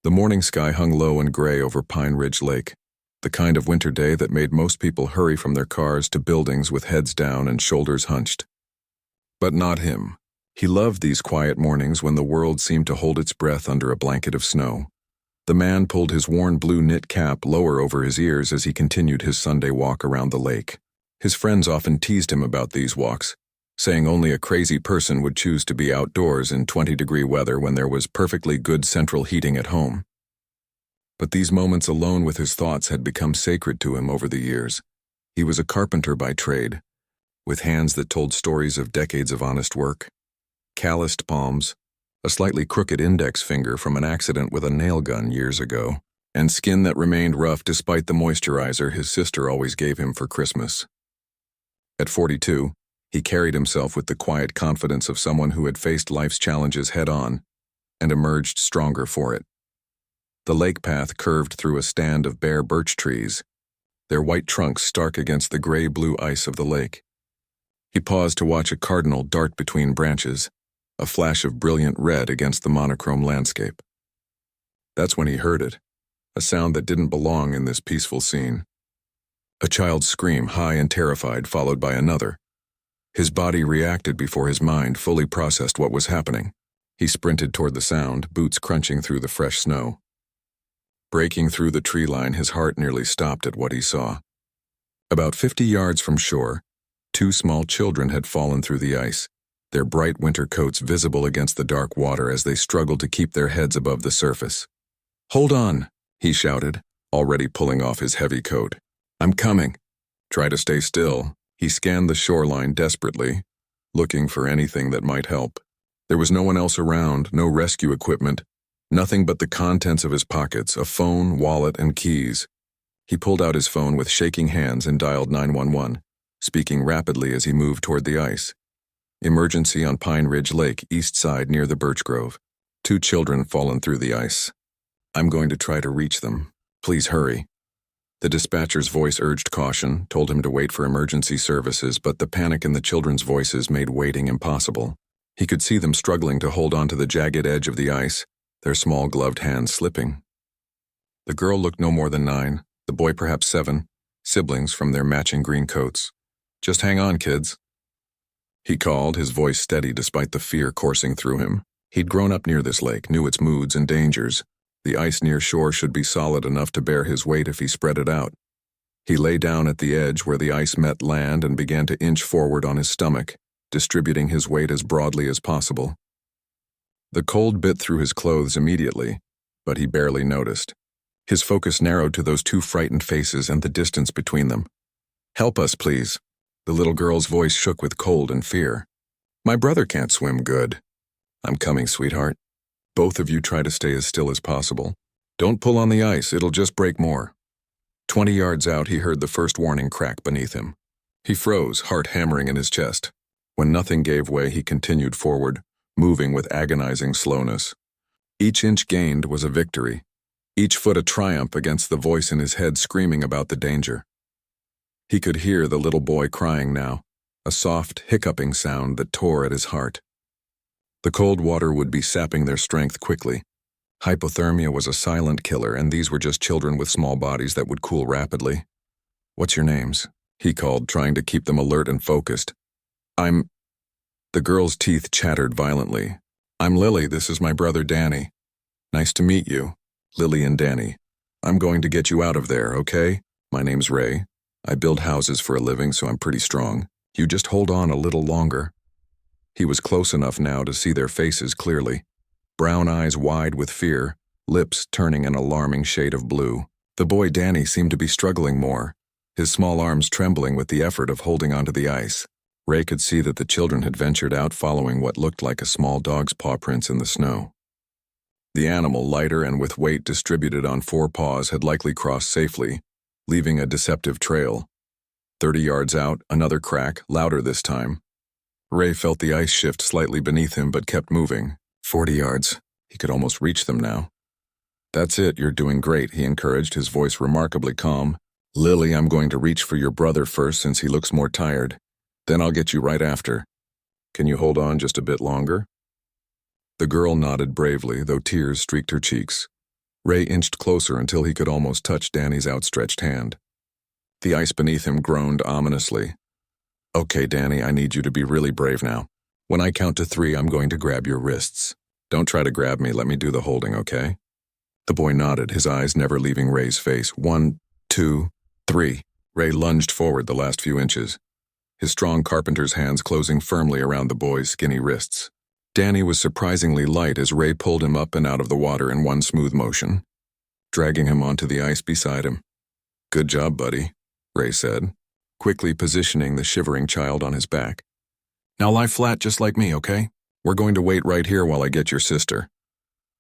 The morning sky hung low and gray over Pine Ridge Lake, the kind of winter day that made most people hurry from their cars to buildings with heads down and shoulders hunched. But not him. He loved these quiet mornings when the world seemed to hold its breath under a blanket of snow. The man pulled his worn blue knit cap lower over his ears as he continued his Sunday walk around the lake. His friends often teased him about these walks, saying only a crazy person would choose to be outdoors in 20-degree weather when there was perfectly good central heating at home. But these moments alone with his thoughts had become sacred to him over the years. He was a carpenter by trade, with hands that told stories of decades of honest work, calloused palms, a slightly crooked index finger from an accident with a nail gun years ago, and skin that remained rough despite the moisturizer his sister always gave him for Christmas. At 42, he carried himself with the quiet confidence of someone who had faced life's challenges head-on and emerged stronger for it. The lake path curved through a stand of bare birch trees, their white trunks stark against the gray-blue ice of the lake. He paused to watch a cardinal dart between branches, a flash of brilliant red against the monochrome landscape. That's when he heard it, a sound that didn't belong in this peaceful scene. A child's scream, high and terrified, followed by another. His body reacted before his mind fully processed what was happening. He sprinted toward the sound, boots crunching through the fresh snow. Breaking through the tree line, his heart nearly stopped at what he saw. About 50 yards from shore, 2 small children had fallen through the ice, their bright winter coats visible against the dark water as they struggled to keep their heads above the surface. "Hold on," he shouted, already pulling off his heavy coat. "I'm coming." "Try to stay still." He scanned the shoreline desperately, looking for anything that might help. There was no one else around, no rescue equipment, nothing but the contents of his pockets, a phone, wallet, and keys. He pulled out his phone with shaking hands and dialed 911, speaking rapidly as he moved toward the ice. Emergency on Pine Ridge Lake, east side near the birch grove. 2 children fallen through the ice. "I'm going to try to reach them. Please hurry." The dispatcher's voice urged caution, told him to wait for emergency services, but the panic in the children's voices made waiting impossible. He could see them struggling to hold onto the jagged edge of the ice, their small gloved hands slipping. The girl looked no more than 9, the boy perhaps 7, siblings from their matching green coats. "Just hang on, kids," he called, his voice steady despite the fear coursing through him. He'd grown up near this lake, knew its moods and dangers. The ice near shore should be solid enough to bear his weight if he spread it out. He lay down at the edge where the ice met land and began to inch forward on his stomach, distributing his weight as broadly as possible. The cold bit through his clothes immediately, but he barely noticed. His focus narrowed to those 2 frightened faces and the distance between them. "Help us, please." The little girl's voice shook with cold and fear. "My brother can't swim good." "I'm coming, sweetheart. Both of you try to stay as still as possible. Don't pull on the ice, it'll just break more." 20 yards out, he heard the first warning crack beneath him. He froze, heart hammering in his chest. When nothing gave way, he continued forward, moving with agonizing slowness. Each inch gained was a victory, each foot a triumph against the voice in his head screaming about the danger. He could hear the little boy crying now, a soft, hiccuping sound that tore at his heart. The cold water would be sapping their strength quickly. Hypothermia was a silent killer, and these were just children with small bodies that would cool rapidly. "What's your names?" he called, trying to keep them alert and focused. "I'm..." The girl's teeth chattered violently. "I'm Lily, this is my brother Danny." "Nice to meet you, Lily and Danny. I'm going to get you out of there, okay? My name's Ray. I build houses for a living, so I'm pretty strong. You just hold on a little longer." He was close enough now to see their faces clearly. Brown eyes wide with fear, lips turning an alarming shade of blue. The boy Danny seemed to be struggling more, his small arms trembling with the effort of holding onto the ice. Ray could see that the children had ventured out following what looked like a small dog's paw prints in the snow. The animal, lighter and with weight distributed on 4 paws, had likely crossed safely, leaving a deceptive trail. 30 yards out, another crack, louder this time. Ray felt the ice shift slightly beneath him but kept moving. 40 yards. He could almost reach them now. "That's it, you're doing great," he encouraged, his voice remarkably calm. "Lily, I'm going to reach for your brother first since he looks more tired. Then I'll get you right after. Can you hold on just a bit longer?" The girl nodded bravely, though tears streaked her cheeks. Ray inched closer until he could almost touch Danny's outstretched hand. The ice beneath him groaned ominously. Okay, Danny, I need you to be really brave now. When I count to 3, I'm going to grab your wrists. Don't try to grab me, let me do the holding, okay? The boy nodded, his eyes never leaving Ray's face. 1, 2, 3. Ray lunged forward the last few inches, his strong carpenter's hands closing firmly around the boy's skinny wrists. Danny was surprisingly light as Ray pulled him up and out of the water in one smooth motion, dragging him onto the ice beside him. Good job, buddy, Ray said, quickly positioning the shivering child on his back. Now lie flat just like me, okay? We're going to wait right here while I get your sister.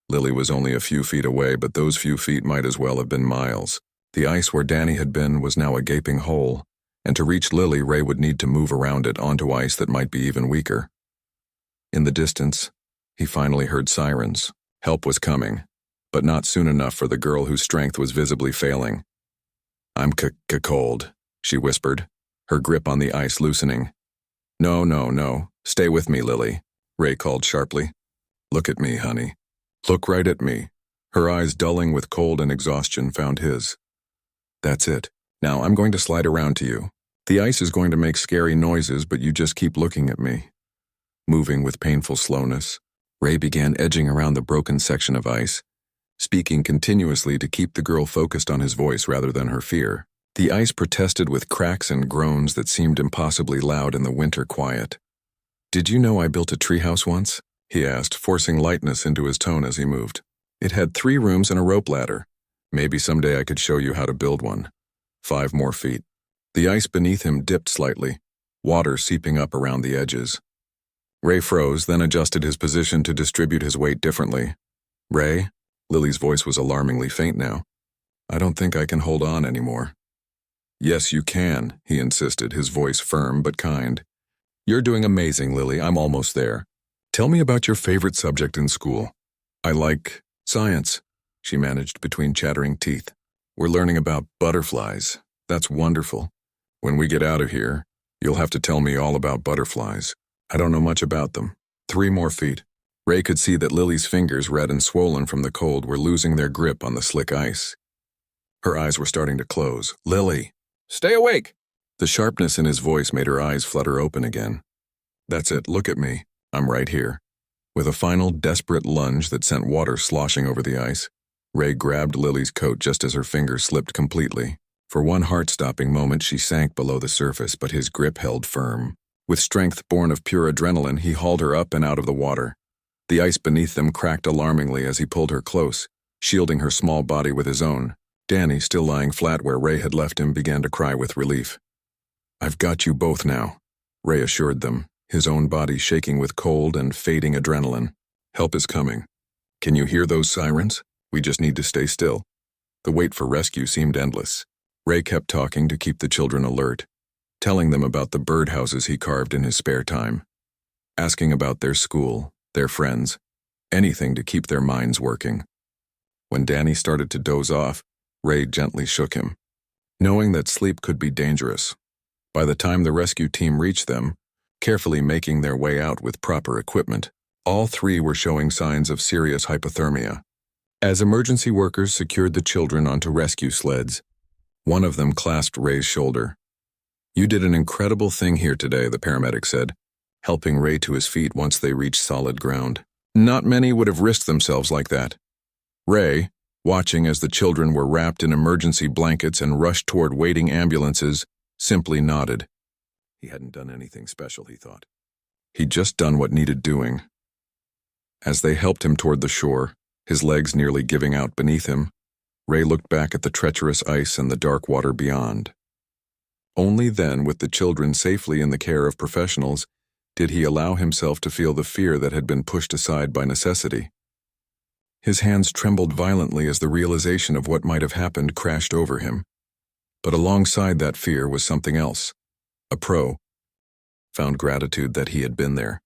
Lily was only a few feet away, but those few feet might as well have been miles. The ice where Danny had been was now a gaping hole, and to reach Lily, Ray would need to move around it onto ice that might be even weaker. In the distance, he finally heard sirens. Help was coming, but not soon enough for the girl whose strength was visibly failing. I'm cold, she whispered, her grip on the ice loosening. No. Stay with me, Lily, Ray called sharply. Look at me, honey. Look right at me. Her eyes, dulling with cold and exhaustion, found his. That's it. Now I'm going to slide around to you. The ice is going to make scary noises, but you just keep looking at me. Moving with painful slowness, Ray began edging around the broken section of ice, speaking continuously to keep the girl focused on his voice rather than her fear. The ice protested with cracks and groans that seemed impossibly loud in the winter quiet. Did you know I built a treehouse once? He asked, forcing lightness into his tone as he moved. It had 3 rooms and a rope ladder. Maybe someday I could show you how to build one. 5 more feet. The ice beneath him dipped slightly, water seeping up around the edges. Ray froze, then adjusted his position to distribute his weight differently. Ray? Lily's voice was alarmingly faint now. I don't think I can hold on anymore. Yes, you can, he insisted, his voice firm but kind. You're doing amazing, Lily. I'm almost there. Tell me about your favorite subject in school. I like science, she managed between chattering teeth. We're learning about butterflies. That's wonderful. When we get out of here, you'll have to tell me all about butterflies. I don't know much about them. 3 more feet. Ray could see that Lily's fingers, red and swollen from the cold, were losing their grip on the slick ice. Her eyes were starting to close. Lily! Stay awake! The sharpness in his voice made her eyes flutter open again. That's it, look at me. I'm right here. With a final desperate lunge that sent water sloshing over the ice, Ray grabbed Lily's coat just as her fingers slipped completely. For one heart-stopping moment, she sank below the surface, but his grip held firm. With strength born of pure adrenaline, he hauled her up and out of the water. The ice beneath them cracked alarmingly as he pulled her close, shielding her small body with his own. Danny, still lying flat where Ray had left him, began to cry with relief. I've got you both now, Ray assured them, his own body shaking with cold and fading adrenaline. Help is coming. Can you hear those sirens? We just need to stay still. The wait for rescue seemed endless. Ray kept talking to keep the children alert, telling them about the birdhouses he carved in his spare time, asking about their school, their friends, anything to keep their minds working. When Danny started to doze off, Ray gently shook him, knowing that sleep could be dangerous. By the time the rescue team reached them, carefully making their way out with proper equipment, all 3 were showing signs of serious hypothermia. As emergency workers secured the children onto rescue sleds, one of them clasped Ray's shoulder. You did an incredible thing here today, the paramedic said, helping Ray to his feet once they reached solid ground. Not many would have risked themselves like that. Ray, watching as the children were wrapped in emergency blankets and rushed toward waiting ambulances, simply nodded. He hadn't done anything special, he thought. He'd just done what needed doing. As they helped him toward the shore, his legs nearly giving out beneath him, Ray looked back at the treacherous ice and the dark water beyond. Only then, with the children safely in the care of professionals, did he allow himself to feel the fear that had been pushed aside by necessity. His hands trembled violently as the realization of what might have happened crashed over him. But alongside that fear was something else. A found gratitude that he had been there,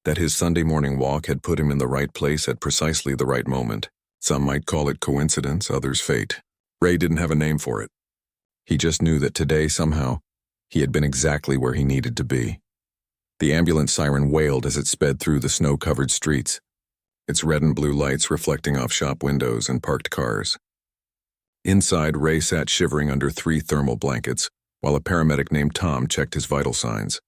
that his Sunday morning walk had put him in the right place at precisely the right moment. Some might call it coincidence, others fate. Ray didn't have a name for it. He just knew that today, somehow, he had been exactly where he needed to be. The ambulance siren wailed as it sped through the snow-covered streets. its red and blue lights reflecting off shop windows and parked cars. Inside, Ray sat shivering under 3 thermal blankets, while a paramedic named Tom checked his vital signs.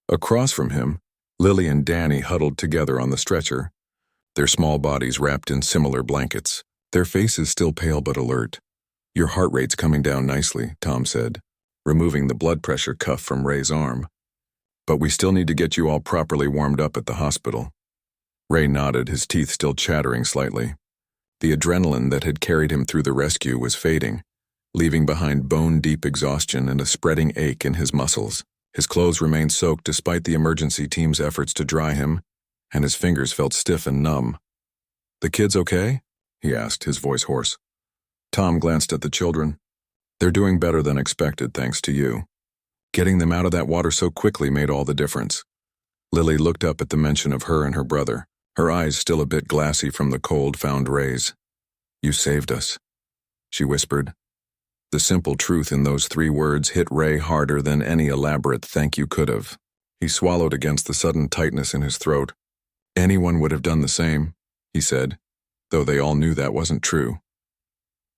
Across from him, Lily and Danny huddled together on the stretcher, their small bodies wrapped in similar blankets, their faces still pale but alert. "Your heart rate's coming down nicely," Tom said, removing the blood pressure cuff from Ray's arm. "But we still need to get you all properly warmed up at the hospital." Ray nodded, his teeth still chattering slightly. The adrenaline that had carried him through the rescue was fading, leaving behind bone-deep exhaustion and a spreading ache in his muscles. His clothes remained soaked despite the emergency team's efforts to dry him, and his fingers felt stiff and numb. "The kids okay?" he asked, his voice hoarse. Tom glanced at the children. "They're doing better than expected, thanks to you. Getting them out of that water so quickly made all the difference." Lily looked up at the mention of her and her brother, her eyes still a bit glassy from the cold found rays. "You saved us," she whispered. The simple truth in those 3 words hit Ray harder than any elaborate thank you could have. He swallowed against the sudden tightness in his throat. "Anyone would have done the same," he said, though they all knew that wasn't true.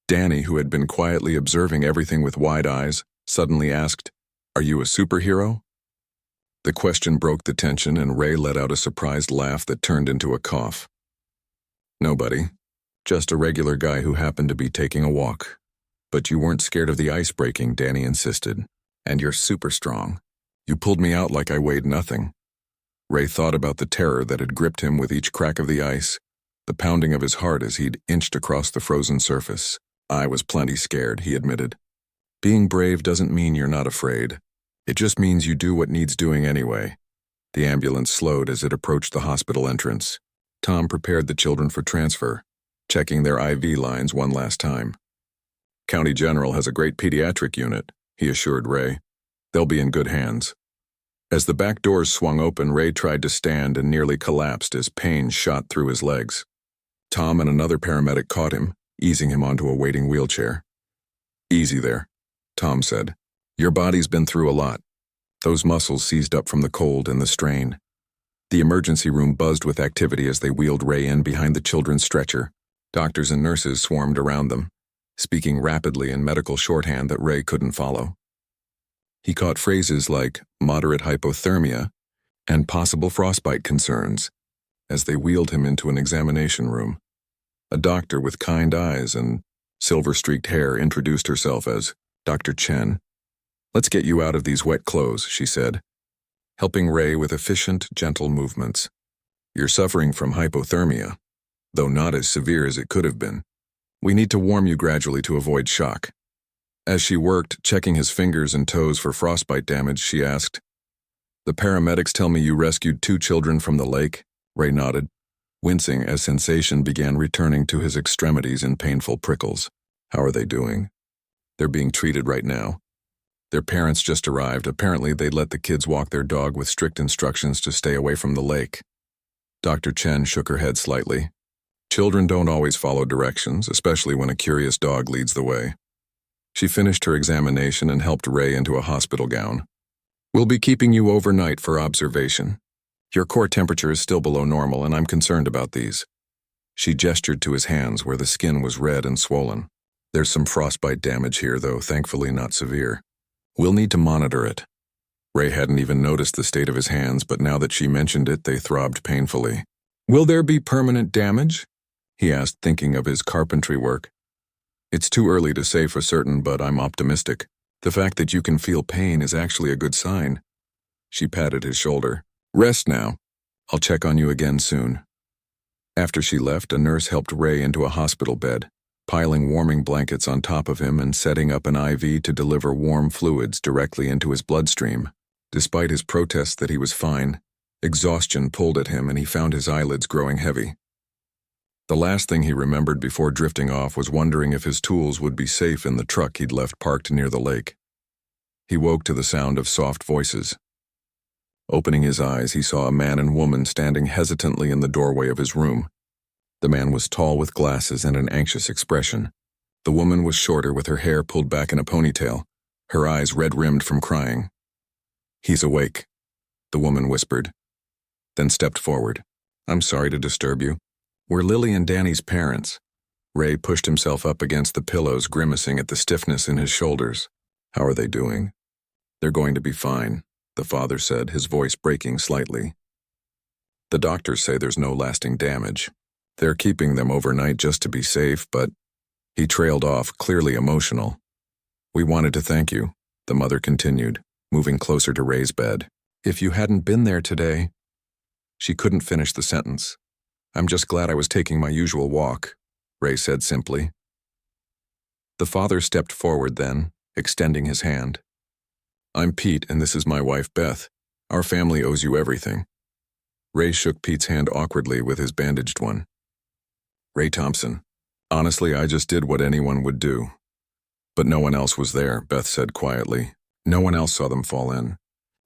Danny, who had been quietly observing everything with wide eyes, suddenly asked, "Are you a superhero?" The question broke the tension, and Ray let out a surprised laugh that turned into a cough. "Nobody. Just a regular guy who happened to be taking a walk." "But you weren't scared of the ice breaking," Danny insisted. "And you're super strong. You pulled me out like I weighed nothing." Ray thought about the terror that had gripped him with each crack of the ice, the pounding of his heart as he'd inched across the frozen surface. "I was plenty scared," he admitted. "Being brave doesn't mean you're not afraid. It just means you do what needs doing anyway." The ambulance slowed as it approached the hospital entrance. Tom prepared the children for transfer, checking their IV lines one last time. "County General has a great pediatric unit," he assured Ray. "They'll be in good hands." As the back doors swung open, Ray tried to stand and nearly collapsed as pain shot through his legs. Tom and another paramedic caught him, easing him onto a waiting wheelchair. "Easy there," Tom said. "Your body's been through a lot." Those muscles seized up from the cold and the strain. The emergency room buzzed with activity as they wheeled Ray in behind the children's stretcher. Doctors and nurses swarmed around them, speaking rapidly in medical shorthand that Ray couldn't follow. He caught phrases like moderate hypothermia and possible frostbite concerns as they wheeled him into an examination room. A doctor with kind eyes and silver-streaked hair introduced herself as Dr. Chen. "Let's get you out of these wet clothes," she said, helping Ray with efficient, gentle movements. "You're suffering from hypothermia, though not as severe as it could have been. We need to warm you gradually to avoid shock." As she worked, checking his fingers and toes for frostbite damage, she asked, "The paramedics tell me you rescued 2 children from the lake?" Ray nodded, wincing as sensation began returning to his extremities in painful prickles. "How are they doing?" "They're being treated right now. Their parents just arrived. Apparently they'd let the kids walk their dog with strict instructions to stay away from the lake." Dr. Chen shook her head slightly. "Children don't always follow directions, especially when a curious dog leads the way." She finished her examination and helped Ray into a hospital gown. "We'll be keeping you overnight for observation. Your core temperature is still below normal, and I'm concerned about these." She gestured to his hands where the skin was red and swollen. "There's some frostbite damage here, though thankfully not severe. We'll need to monitor it." Ray hadn't even noticed the state of his hands, but now that she mentioned it, they throbbed painfully. "Will there be permanent damage?" he asked, thinking of his carpentry work. "It's too early to say for certain, but I'm optimistic. The fact that you can feel pain is actually a good sign." She patted his shoulder. "Rest now. I'll check on you again soon." After she left, a nurse helped Ray into a hospital bed, piling warming blankets on top of him and setting up an IV to deliver warm fluids directly into his bloodstream. Despite his protests that he was fine, exhaustion pulled at him and he found his eyelids growing heavy. The last thing he remembered before drifting off was wondering if his tools would be safe in the truck he'd left parked near the lake. He woke to the sound of soft voices. Opening his eyes, he saw a man and woman standing hesitantly in the doorway of his room. The man was tall with glasses and an anxious expression. The woman was shorter with her hair pulled back in a ponytail, her eyes red-rimmed from crying. "He's awake," the woman whispered, then stepped forward. "I'm sorry to disturb you." We're Lily and Danny's parents. Ray pushed himself up against the pillows, grimacing at the stiffness in his shoulders. How are they doing? They're going to be fine, the father said, his voice breaking slightly. The doctors say there's no lasting damage. They're keeping them overnight just to be safe, but he trailed off, clearly emotional. We wanted to thank you, the mother continued, moving closer to Ray's bed. If you hadn't been there today... She couldn't finish the sentence. I'm just glad I was taking my usual walk, Ray said simply. The father stepped forward then, extending his hand. I'm Pete, and this is my wife, Beth. Our family owes you everything. Ray shook Pete's hand awkwardly with his bandaged one. Ray Thompson. Honestly, I just did what anyone would do. But no one else was there, Beth said quietly. No one else saw them fall in.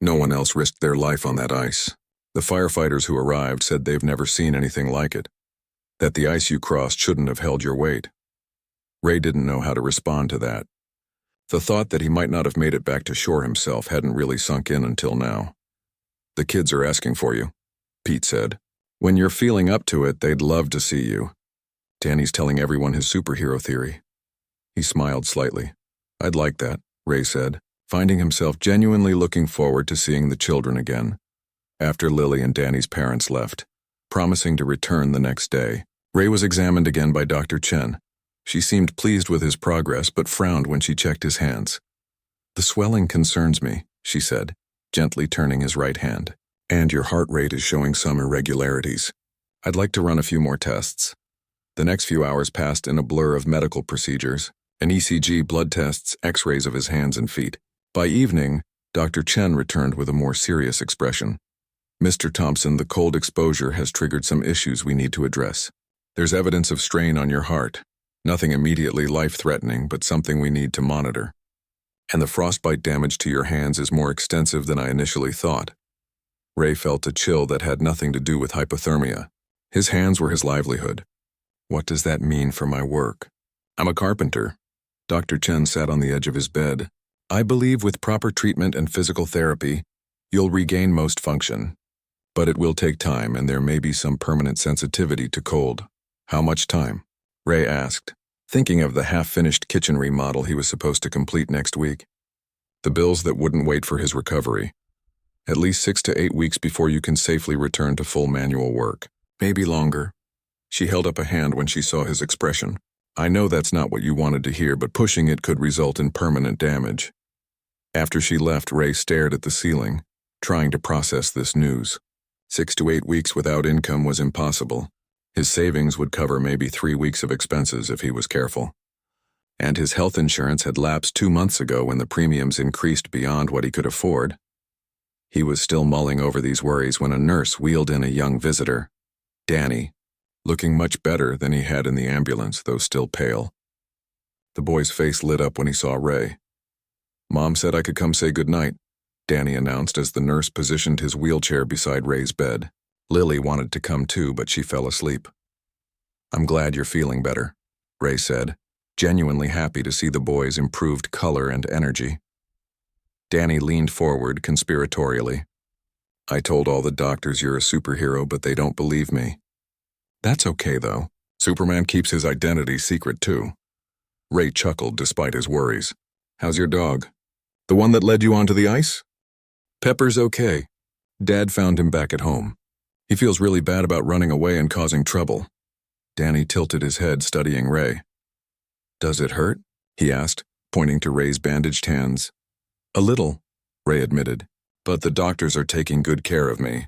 No one else risked their life on that ice. The firefighters who arrived said they've never seen anything like it. That the ice you crossed shouldn't have held your weight. Ray didn't know how to respond to that. The thought that he might not have made it back to shore himself hadn't really sunk in until now. The kids are asking for you, Pete said. When you're feeling up to it, they'd love to see you. Danny's telling everyone his superhero theory. He smiled slightly. I'd like that, Ray said, finding himself genuinely looking forward to seeing the children again. After Lily and Danny's parents left, promising to return the next day, Ray was examined again by Dr. Chen. She seemed pleased with his progress but frowned when she checked his hands. The swelling concerns me, she said, gently turning his right hand. And your heart rate is showing some irregularities. I'd like to run a few more tests. The next few hours passed in a blur of medical procedures, an ECG, blood tests, x-rays of his hands and feet. By evening, Dr. Chen returned with a more serious expression. Mr. Thompson, the cold exposure has triggered some issues we need to address. There's evidence of strain on your heart. Nothing immediately life-threatening, but something we need to monitor. And the frostbite damage to your hands is more extensive than I initially thought. Ray felt a chill that had nothing to do with hypothermia. His hands were his livelihood. What does that mean for my work? I'm a carpenter. Dr. Chen sat on the edge of his bed. I believe with proper treatment and physical therapy, you'll regain most function. But it will take time, and there may be some permanent sensitivity to cold. How much time? Ray asked, thinking of the half-finished kitchen remodel he was supposed to complete next week. The bills that wouldn't wait for his recovery. At least 6 to 8 weeks before you can safely return to full manual work. Maybe longer. She held up a hand when she saw his expression. I know that's not what you wanted to hear, but pushing it could result in permanent damage. After she left, Ray stared at the ceiling, trying to process this news. 6 to 8 weeks without income was impossible. His savings would cover maybe 3 weeks of expenses if he was careful. And his health insurance had lapsed 2 months ago when the premiums increased beyond what he could afford. He was still mulling over these worries when a nurse wheeled in a young visitor, Danny, looking much better than he had in the ambulance, though still pale. The boy's face lit up when he saw Ray. Mom said I could come say goodnight, Danny announced as the nurse positioned his wheelchair beside Ray's bed. Lily wanted to come too, but she fell asleep. I'm glad you're feeling better, Ray said, genuinely happy to see the boy's improved color and energy. Danny leaned forward conspiratorially. I told all the doctors you're a superhero, but they don't believe me. That's okay, though. Superman keeps his identity secret, too. Ray chuckled despite his worries. How's your dog? The one that led you onto the ice? Pepper's okay. Dad found him back at home. He feels really bad about running away and causing trouble. Danny tilted his head, studying Ray. Does it hurt? He asked, pointing to Ray's bandaged hands. A little, Ray admitted, but the doctors are taking good care of me.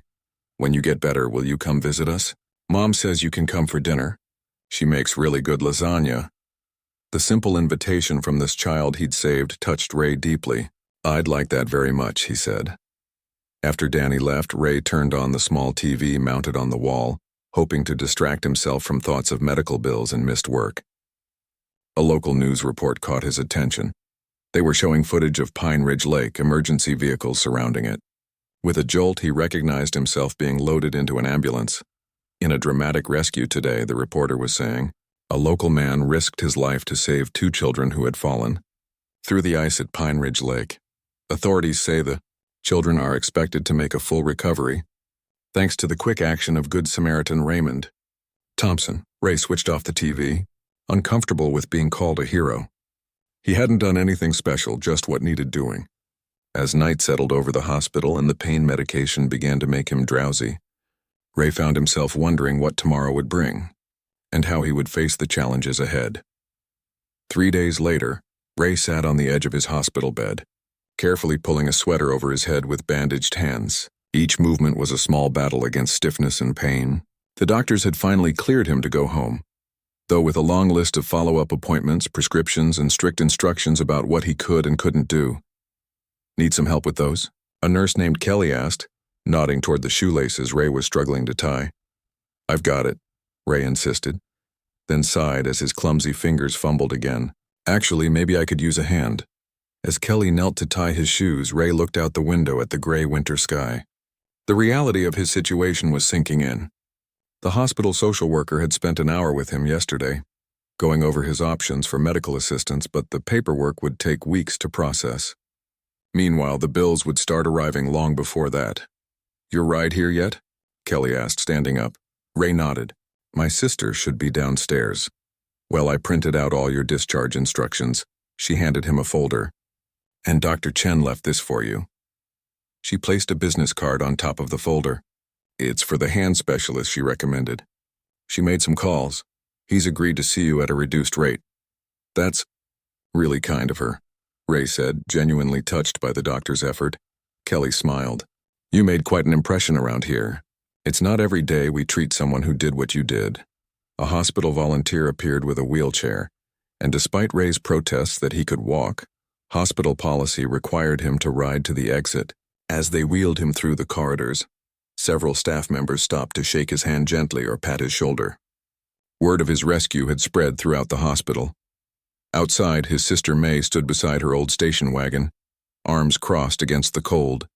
When you get better, will you come visit us? Mom says you can come for dinner. She makes really good lasagna. The simple invitation from this child he'd saved touched Ray deeply. I'd like that very much, he said. After Danny left, Ray turned on the small TV mounted on the wall, hoping to distract himself from thoughts of medical bills and missed work. A local news report caught his attention. They were showing footage of Pine Ridge Lake, emergency vehicles surrounding it. With a jolt, he recognized himself being loaded into an ambulance. In a dramatic rescue today, the reporter was saying, a local man risked his life to save 2 children who had fallen through the ice at Pine Ridge Lake. Authorities say the children are expected to make a full recovery, thanks to the quick action of Good Samaritan Raymond. Thompson. Ray switched off the TV, uncomfortable with being called a hero. He hadn't done anything special, just what needed doing. As night settled over the hospital and the pain medication began to make him drowsy, Ray found himself wondering what tomorrow would bring, and how he would face the challenges ahead. 3 days later, Ray sat on the edge of his hospital bed, carefully pulling a sweater over his head with bandaged hands. Each movement was a small battle against stiffness and pain. The doctors had finally cleared him to go home, though with a long list of follow-up appointments, prescriptions, and strict instructions about what he could and couldn't do. Need some help with those? A nurse named Kelly asked, nodding toward the shoelaces Ray was struggling to tie. I've got it, Ray insisted, then sighed as his clumsy fingers fumbled again. Actually, maybe I could use a hand. As Kelly knelt to tie his shoes, Ray looked out the window at the gray winter sky. The reality of his situation was sinking in. The hospital social worker had spent an hour with him yesterday, going over his options for medical assistance, but the paperwork would take weeks to process. Meanwhile, the bills would start arriving long before that. Your ride here yet? Kelly asked, standing up. Ray nodded. My sister should be downstairs. Well, I printed out all your discharge instructions. She handed him a folder. And Dr. Chen left this for you. She placed a business card on top of the folder. It's for the hand specialist she recommended. She made some calls. He's agreed to see you at a reduced rate. That's really kind of her, Ray said, genuinely touched by the doctor's effort. Kelly smiled. You made quite an impression around here. It's not every day we treat someone who did what you did. A hospital volunteer appeared with a wheelchair, and despite Ray's protests that he could walk, hospital policy required him to ride to the exit. As they wheeled him through the corridors, several staff members stopped to shake his hand gently or pat his shoulder. Word of his rescue had spread throughout the hospital. Outside, his sister May stood beside her old station wagon, arms crossed against the cold.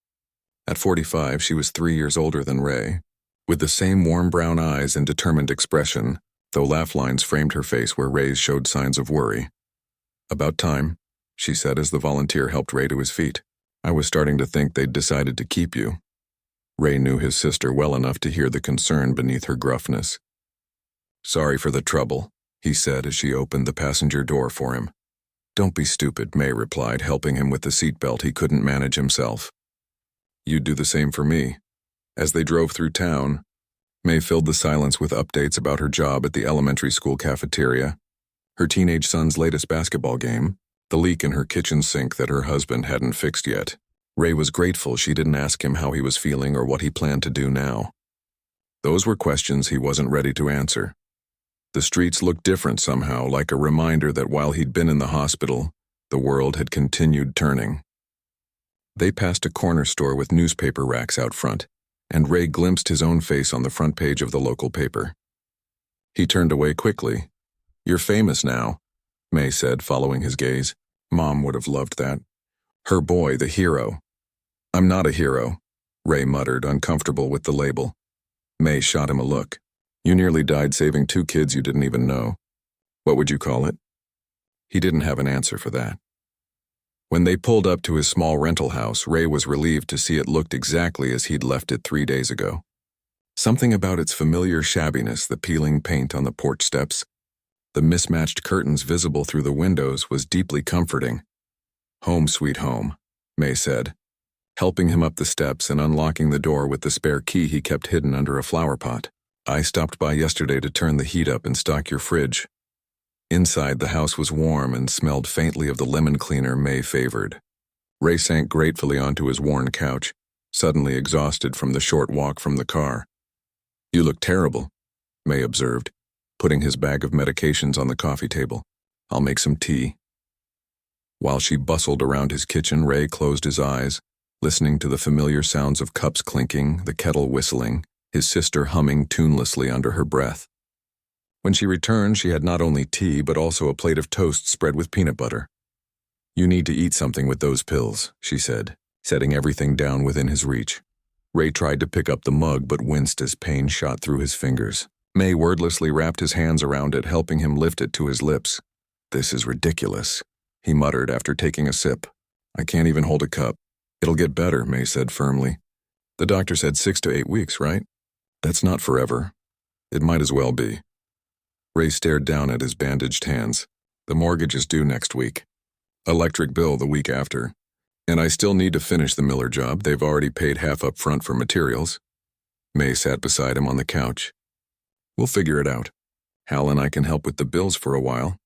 At 45, she was 3 years older than Ray, with the same warm brown eyes and determined expression, though laugh lines framed her face where Ray's showed signs of worry. About time, she said as the volunteer helped Ray to his feet. I was starting to think they'd decided to keep you. Ray knew his sister well enough to hear the concern beneath her gruffness. Sorry for the trouble, he said as she opened the passenger door for him. Don't be stupid, May replied, helping him with the seatbelt he couldn't manage himself. You'd do the same for me. As they drove through town, May filled the silence with updates about her job at the elementary school cafeteria, her teenage son's latest basketball game, the leak in her kitchen sink that her husband hadn't fixed yet. Ray was grateful she didn't ask him how he was feeling or what he planned to do now. Those were questions he wasn't ready to answer. The streets looked different somehow, like a reminder that while he'd been in the hospital, the world had continued turning. They passed a corner store with newspaper racks out front, and Ray glimpsed his own face on the front page of the local paper. He turned away quickly. You're famous now, May said, following his gaze. Mom would have loved that. Her boy, the hero. I'm not a hero, Ray muttered, uncomfortable with the label. May shot him a look. You nearly died saving 2 kids you didn't even know. What would you call it? He didn't have an answer for that. When they pulled up to his small rental house, Ray was relieved to see it looked exactly as he'd left it 3 days ago. Something about its familiar shabbiness, the peeling paint on the porch steps, the mismatched curtains visible through the windows, was deeply comforting. Home sweet home, May said, helping him up the steps and unlocking the door with the spare key he kept hidden under a flower pot. I stopped by yesterday to turn the heat up and stock your fridge. Inside, the house was warm and smelled faintly of the lemon cleaner May favored. Ray sank gratefully onto his worn couch, suddenly exhausted from the short walk from the car. You look terrible, May observed, putting his bag of medications on the coffee table. I'll make some tea. While she bustled around his kitchen, Ray closed his eyes, listening to the familiar sounds of cups clinking, the kettle whistling, his sister humming tunelessly under her breath. When she returned, she had not only tea but also a plate of toast spread with peanut butter. You need to eat something with those pills, she said, setting everything down within his reach. Ray tried to pick up the mug but winced as pain shot through his fingers. May wordlessly wrapped his hands around it, helping him lift it to his lips. This is ridiculous, he muttered after taking a sip. I can't even hold a cup. It'll get better, May said firmly. The doctor said 6 to 8 weeks, right? That's not forever. It might as well be. Ray stared down at his bandaged hands. The mortgage is due next week. Electric bill the week after. And I still need to finish the Miller job. They've already paid half up front for materials. May sat beside him on the couch. We'll figure it out. Hal and I can help with the bills for a while.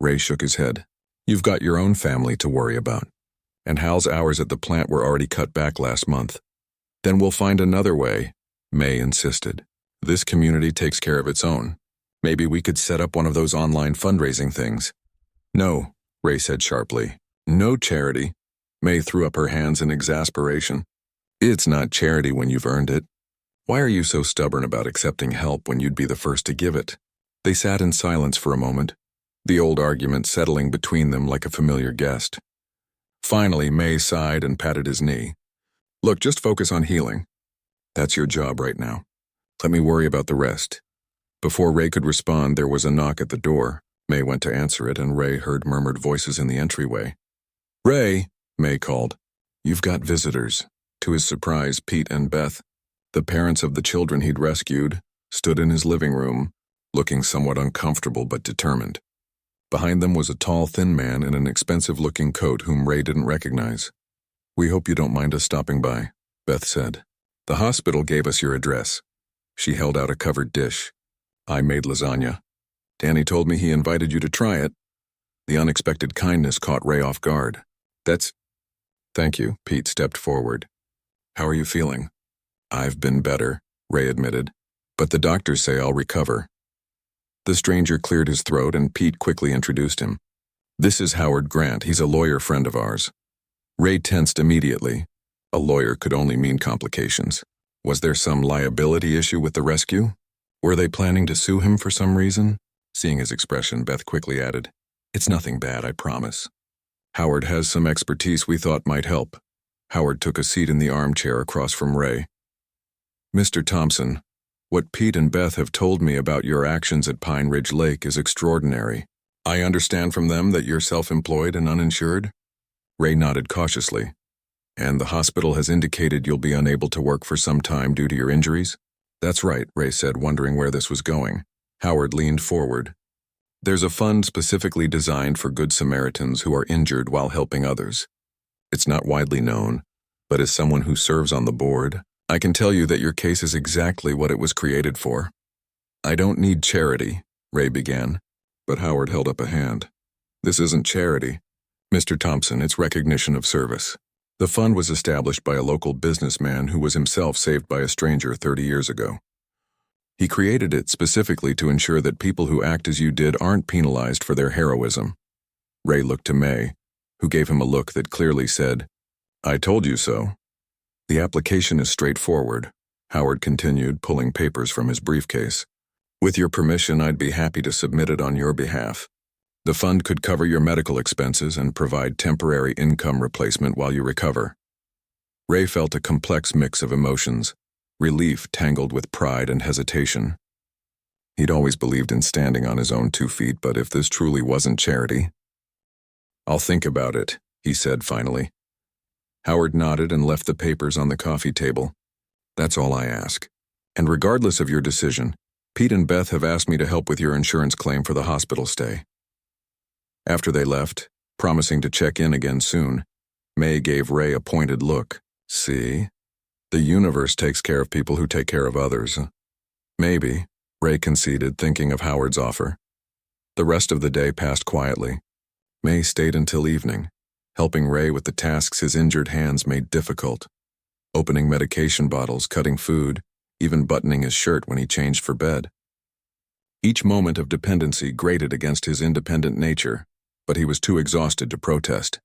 Ray shook his head. You've got your own family to worry about. And Hal's hours at the plant were already cut back last month. Then we'll find another way, May insisted. This community takes care of its own. Maybe we could set up one of those online fundraising things. No, Ray said sharply. No charity. May threw up her hands in exasperation. It's not charity when you've earned it. Why are you so stubborn about accepting help when you'd be the first to give it? They sat in silence for a moment, the old argument settling between them like a familiar guest. Finally, May sighed and patted his knee. Look, just focus on healing. That's your job right now. Let me worry about the rest. Before Ray could respond, there was a knock at the door. May went to answer it, and Ray heard murmured voices in the entryway. Ray, May called. You've got visitors. To his surprise, Pete and Beth, the parents of the children he'd rescued, stood in his living room, looking somewhat uncomfortable but determined. Behind them was a tall, thin man in an expensive-looking coat whom Ray didn't recognize. We hope you don't mind us stopping by, Beth said. The hospital gave us your address. She held out a covered dish. I made lasagna. Danny told me he invited you to try it. The unexpected kindness caught Ray off guard. Thank you, Pete stepped forward. How are you feeling? I've been better, Ray admitted, but the doctors say I'll recover. The stranger cleared his throat and Pete quickly introduced him. This is Howard Grant. He's a lawyer friend of ours. Ray tensed immediately. A lawyer could only mean complications. Was there some liability issue with the rescue? Were they planning to sue him for some reason? Seeing his expression, Beth quickly added, It's nothing bad, I promise. Howard has some expertise we thought might help. Howard took a seat in the armchair across from Ray. Mr. Thompson, what Pete and Beth have told me about your actions at Pine Ridge Lake is extraordinary. I understand from them that you're self-employed and uninsured? Ray nodded cautiously. And the hospital has indicated you'll be unable to work for some time due to your injuries? That's right, Ray said, wondering where this was going. Howard leaned forward. There's a fund specifically designed for Good Samaritans who are injured while helping others. It's not widely known, but as someone who serves on the board, I can tell you that your case is exactly what it was created for. I don't need charity, Ray began, but Howard held up a hand. This isn't charity. Mr. Thompson, it's recognition of service. The fund was established by a local businessman who was himself saved by a stranger 30 years ago. He created it specifically to ensure that people who act as you did aren't penalized for their heroism. Ray looked to May, who gave him a look that clearly said, I told you so. The application is straightforward, Howard continued, pulling papers from his briefcase. With your permission, I'd be happy to submit it on your behalf. The fund could cover your medical expenses and provide temporary income replacement while you recover. Ray felt a complex mix of emotions, relief tangled with pride and hesitation. He'd always believed in standing on his own 2 feet, but if this truly wasn't charity... I'll think about it, he said finally. Howard nodded and left the papers on the coffee table. That's all I ask. And regardless of your decision, Pete and Beth have asked me to help with your insurance claim for the hospital stay. After they left, promising to check in again soon, May gave Ray a pointed look. See? The universe takes care of people who take care of others. Maybe, Ray conceded, thinking of Howard's offer. The rest of the day passed quietly. May stayed until evening, helping Ray with the tasks his injured hands made difficult. Opening medication bottles, cutting food, even buttoning his shirt when he changed for bed. Each moment of dependency grated against his independent nature, but he was too exhausted to protest.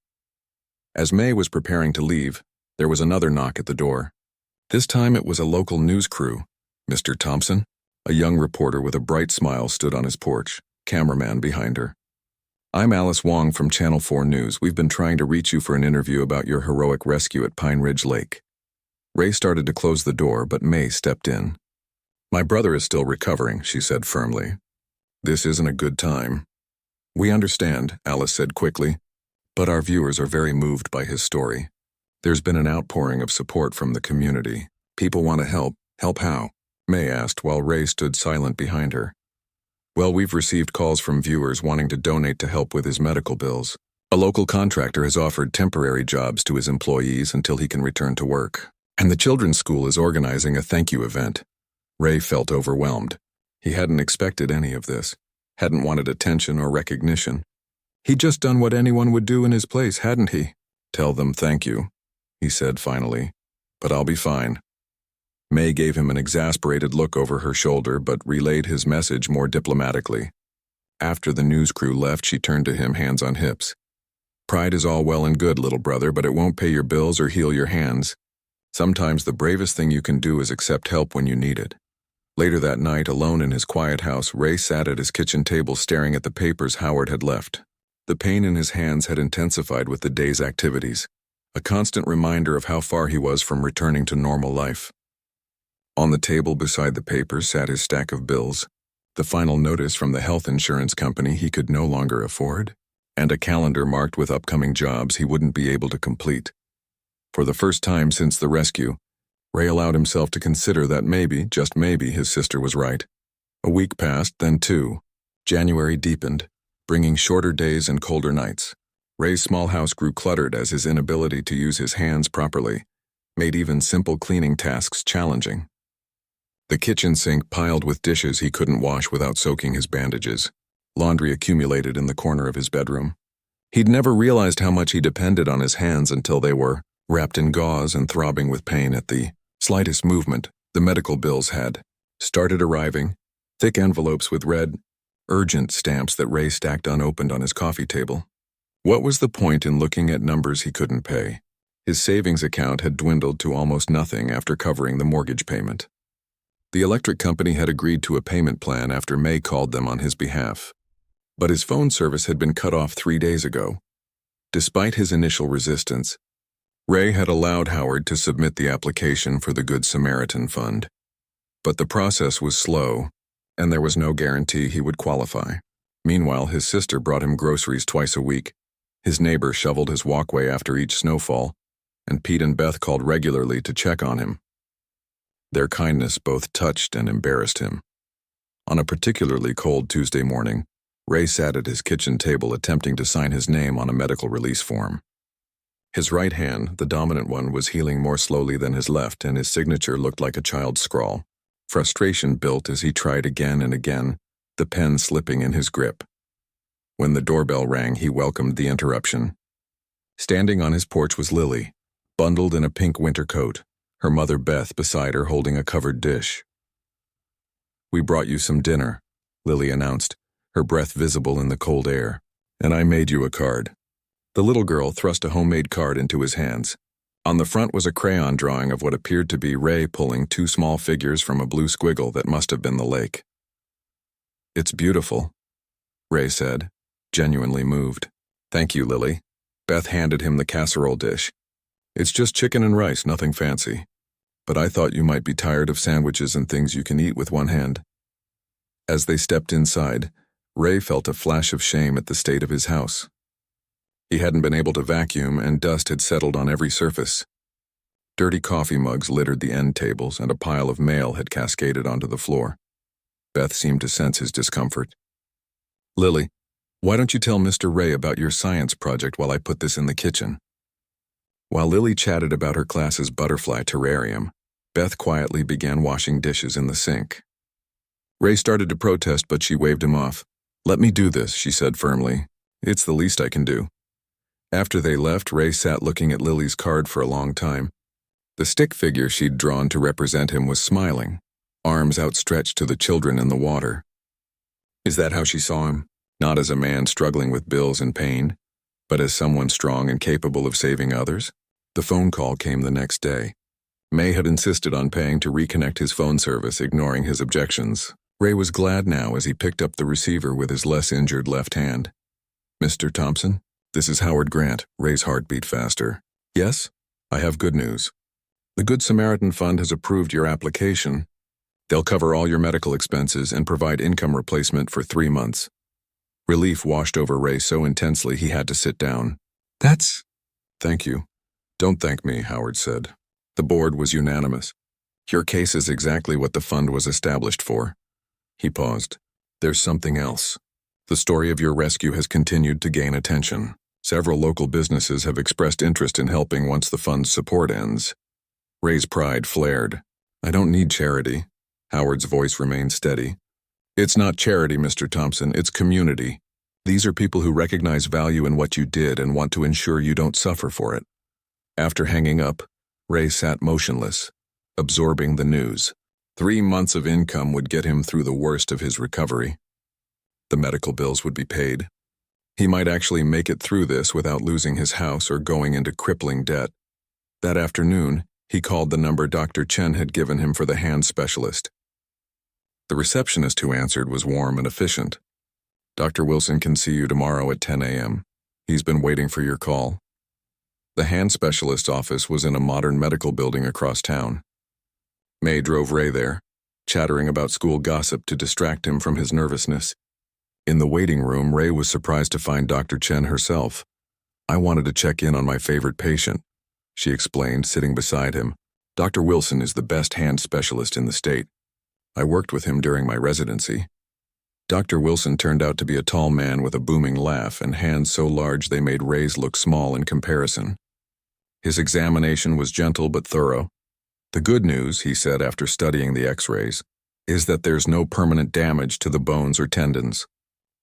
As May was preparing to leave, there was another knock at the door. This time it was a local news crew. Mr. Thompson, a young reporter with a bright smile, stood on his porch, cameraman behind her. I'm Alice Wong from Channel 4 News. We've been trying to reach you for an interview about your heroic rescue at Pine Ridge Lake. Ray started to close the door, but May stepped in. My brother is still recovering, she said firmly. This isn't a good time. We understand, Alice said quickly, but our viewers are very moved by his story. There's been an outpouring of support from the community. People want to help. Help how? May asked while Ray stood silent behind her. Well, we've received calls from viewers wanting to donate to help with his medical bills. A local contractor has offered temporary jobs to his employees until he can return to work. And the children's school is organizing a thank you event. Ray felt overwhelmed. He hadn't expected any of this, hadn't wanted attention or recognition. He'd just done what anyone would do in his place, hadn't he? Tell them thank you, he said finally. But I'll be fine. May gave him an exasperated look over her shoulder but relayed his message more diplomatically. After the news crew left, she turned to him, hands on hips. Pride is all well and good, little brother, but it won't pay your bills or heal your hands. Sometimes the bravest thing you can do is accept help when you need it. Later that night, alone in his quiet house, Ray sat at his kitchen table staring at the papers Howard had left. The pain in his hands had intensified with the day's activities, a constant reminder of how far he was from returning to normal life. On the table beside the papers sat his stack of bills, the final notice from the health insurance company he could no longer afford, and a calendar marked with upcoming jobs he wouldn't be able to complete. For the first time since the rescue, Ray allowed himself to consider that maybe, just maybe, his sister was right. A week passed, then two. January deepened, bringing shorter days and colder nights. Ray's small house grew cluttered as his inability to use his hands properly made even simple cleaning tasks challenging. The kitchen sink piled with dishes he couldn't wash without soaking his bandages. Laundry accumulated in the corner of his bedroom. He'd never realized how much he depended on his hands until they were wrapped in gauze and throbbing with pain at the slightest movement. The medical bills had started arriving, thick envelopes with red, urgent stamps that Ray stacked unopened on his coffee table. What was the point in looking at numbers he couldn't pay? His savings account had dwindled to almost nothing after covering the mortgage payment. The electric company had agreed to a payment plan after May called them on his behalf. But his phone service had been cut off 3 days ago. Despite his initial resistance, Ray had allowed Howard to submit the application for the Good Samaritan Fund. But the process was slow, and there was no guarantee he would qualify. Meanwhile, his sister brought him groceries twice a week. His neighbor shoveled his walkway after each snowfall, and Pete and Beth called regularly to check on him. Their kindness both touched and embarrassed him. On a particularly cold Tuesday morning, Ray sat at his kitchen table attempting to sign his name on a medical release form. His right hand, the dominant one, was healing more slowly than his left, and his signature looked like a child's scrawl. Frustration built as he tried again and again, the pen slipping in his grip. When the doorbell rang, he welcomed the interruption. Standing on his porch was Lily, bundled in a pink winter coat, her mother Beth beside her holding a covered dish. "We brought you some dinner," Lily announced, her breath visible in the cold air. "And I made you a card." The little girl thrust a homemade card into his hands. On the front was a crayon drawing of what appeared to be Ray pulling two small figures from a blue squiggle that must have been the lake. "It's beautiful," Ray said, genuinely moved. "Thank you, Lily." Beth handed him the casserole dish. "It's just chicken and rice, nothing fancy. But I thought you might be tired of sandwiches and things you can eat with one hand." As they stepped inside, Ray felt a flash of shame at the state of his house. He hadn't been able to vacuum, and dust had settled on every surface. Dirty coffee mugs littered the end tables, and a pile of mail had cascaded onto the floor. Beth seemed to sense his discomfort. "Lily, why don't you tell Mr. Ray about your science project while I put this in the kitchen?" While Lily chatted about her class's butterfly terrarium, Beth quietly began washing dishes in the sink. Ray started to protest, but she waved him off. "Let me do this," she said firmly. "It's the least I can do." After they left, Ray sat looking at Lily's card for a long time. The stick figure she'd drawn to represent him was smiling, arms outstretched to the children in the water. Is that how she saw him? Not as a man struggling with bills and pain, but as someone strong and capable of saving others? The phone call came the next day. May had insisted on paying to reconnect his phone service, ignoring his objections. Ray was glad now as he picked up the receiver with his less injured left hand. "Mr. Thompson? This is Howard Grant." Ray's heart beat faster. "Yes? I have good news. The Good Samaritan Fund has approved your application. They'll cover all your medical expenses and provide income replacement for 3 months. Relief washed over Ray so intensely he had to sit down. Thank you. Don't thank me, Howard said. The board was unanimous. Your case is exactly what the fund was established for. He paused. There's something else. The story of your rescue has continued to gain attention. Several local businesses have expressed interest in helping once the fund's support ends. Ray's pride flared. I don't need charity. Howard's voice remained steady. It's not charity, Mr. Thompson, it's community. These are people who recognize value in what you did and want to ensure you don't suffer for it. After hanging up, Ray sat motionless, absorbing the news. 3 months of income would get him through the worst of his recovery. The medical bills would be paid. He might actually make it through this without losing his house or going into crippling debt. That afternoon, he called the number Dr. Chen had given him for the hand specialist. The receptionist who answered was warm and efficient. Dr. Wilson can see you tomorrow at 10 a.m. He's been waiting for your call. The hand specialist's office was in a modern medical building across town. May drove Ray there, chattering about school gossip to distract him from his nervousness. In the waiting room, Ray was surprised to find Dr. Chen herself. I wanted to check in on my favorite patient, she explained, sitting beside him. Dr. Wilson is the best hand specialist in the state. I worked with him during my residency. Dr. Wilson turned out to be a tall man with a booming laugh and hands so large they made Ray's look small in comparison. His examination was gentle but thorough. The good news, he said after studying the x-rays, is that there's no permanent damage to the bones or tendons.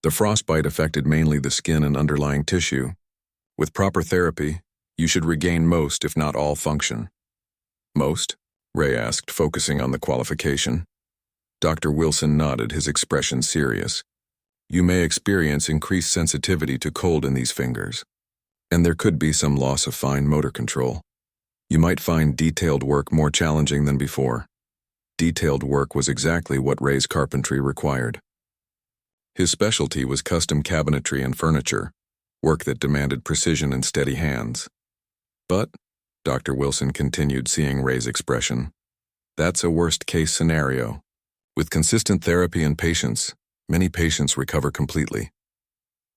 The frostbite affected mainly the skin and underlying tissue. With proper therapy, you should regain most, if not all, function. Most? Ray asked, focusing on the qualification. Dr. Wilson nodded, his expression serious. You may experience increased sensitivity to cold in these fingers, and there could be some loss of fine motor control. You might find detailed work more challenging than before. Detailed work was exactly what Ray's carpentry required. His specialty was custom cabinetry and furniture, work that demanded precision and steady hands. But, Dr. Wilson continued, seeing Ray's expression, that's a worst-case scenario. With consistent therapy and patience, many patients recover completely.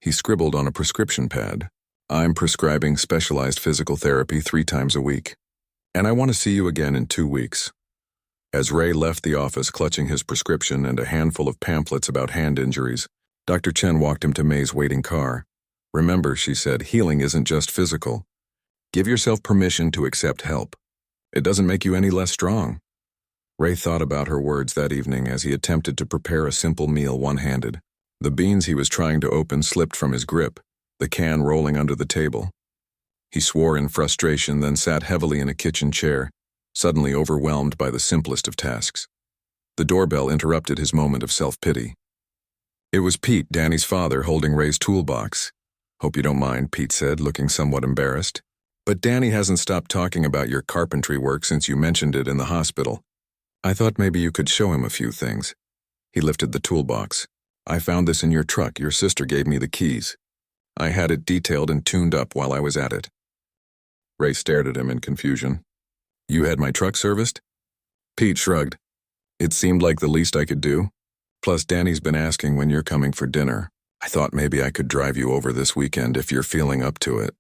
He scribbled on a prescription pad, I'm prescribing specialized physical therapy 3 times a week, and I want to see you again in 2 weeks. As Ray left the office clutching his prescription and a handful of pamphlets about hand injuries, Dr. Chen walked him to May's waiting car. Remember, she said, healing isn't just physical. Give yourself permission to accept help. It doesn't make you any less strong. Ray thought about her words that evening as he attempted to prepare a simple meal one-handed. The beans he was trying to open slipped from his grip, the can rolling under the table. He swore in frustration, then sat heavily in a kitchen chair, suddenly overwhelmed by the simplest of tasks. The doorbell interrupted his moment of self-pity. It was Pete, Danny's father, holding Ray's toolbox. Hope you don't mind, Pete said, looking somewhat embarrassed. But Danny hasn't stopped talking about your carpentry work since you mentioned it in the hospital. I thought maybe you could show him a few things. He lifted the toolbox. I found this in your truck. Your sister gave me the keys. I had it detailed and tuned up while I was at it. Ray stared at him in confusion. You had my truck serviced? Pete shrugged. It seemed like the least I could do. Plus, Danny's been asking when you're coming for dinner. I thought maybe I could drive you over this weekend if you're feeling up to it.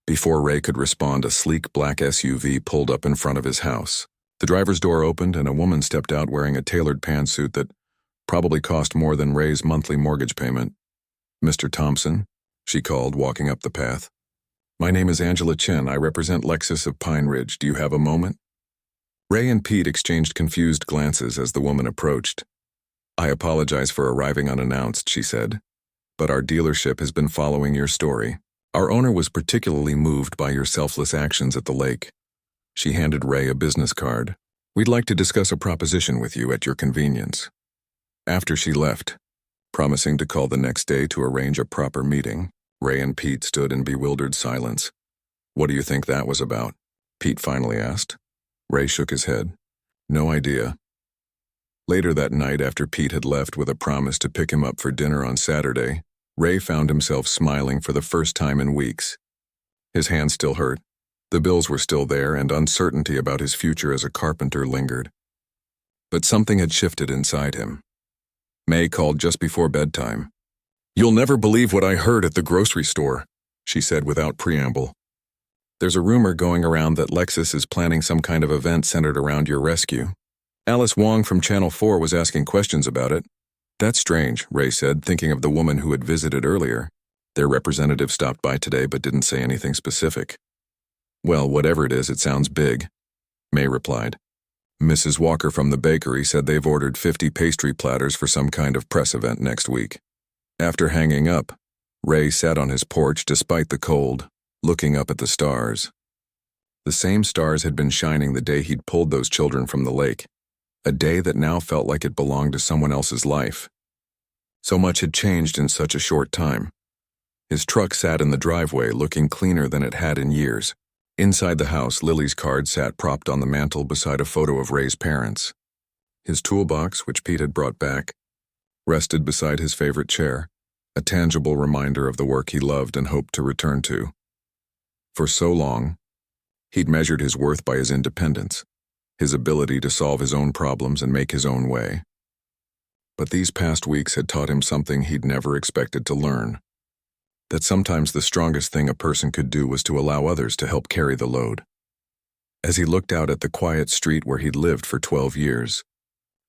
Before Ray could respond, a sleek black SUV pulled up in front of his house. The driver's door opened and a woman stepped out wearing a tailored pantsuit that probably cost more than Ray's monthly mortgage payment. Mr. Thompson, she called, walking up the path. My name is Angela Chen. I represent Lexus of Pine Ridge. Do you have a moment? Ray and Pete exchanged confused glances as the woman approached. I apologize for arriving unannounced, she said, but our dealership has been following your story. Our owner was particularly moved by your selfless actions at the lake. She handed Ray a business card. We'd like to discuss a proposition with you at your convenience. After she left, promising to call the next day to arrange a proper meeting, Ray and Pete stood in bewildered silence. What do you think that was about? Pete finally asked. Ray shook his head. No idea. Later that night, after Pete had left with a promise to pick him up for dinner on Saturday, Ray found himself smiling for the first time in weeks. His hand still hurt. The bills were still there, and uncertainty about his future as a carpenter lingered. But something had shifted inside him. May called just before bedtime. You'll never believe what I heard at the grocery store, she said without preamble. There's a rumor going around that Lexus is planning some kind of event centered around your rescue. Alice Wong from Channel 4 was asking questions about it. That's strange, Ray said, thinking of the woman who had visited earlier. Their representative stopped by today but didn't say anything specific. Well, whatever it is, it sounds big, May replied. Mrs. Walker from the bakery said they've ordered 50 pastry platters for some kind of press event next week. After hanging up, Ray sat on his porch despite the cold, looking up at the stars. The same stars had been shining the day he'd pulled those children from the lake, a day that now felt like it belonged to someone else's life. So much had changed in such a short time. His truck sat in the driveway, looking cleaner than it had in years. Inside the house, Lily's card sat propped on the mantel beside a photo of Ray's parents. His toolbox, which Pete had brought back, rested beside his favorite chair, a tangible reminder of the work he loved and hoped to return to. For so long, he'd measured his worth by his independence, his ability to solve his own problems and make his own way. But these past weeks had taught him something he'd never expected to learn. That sometimes the strongest thing a person could do was to allow others to help carry the load. As he looked out at the quiet street where he'd lived for 12 years,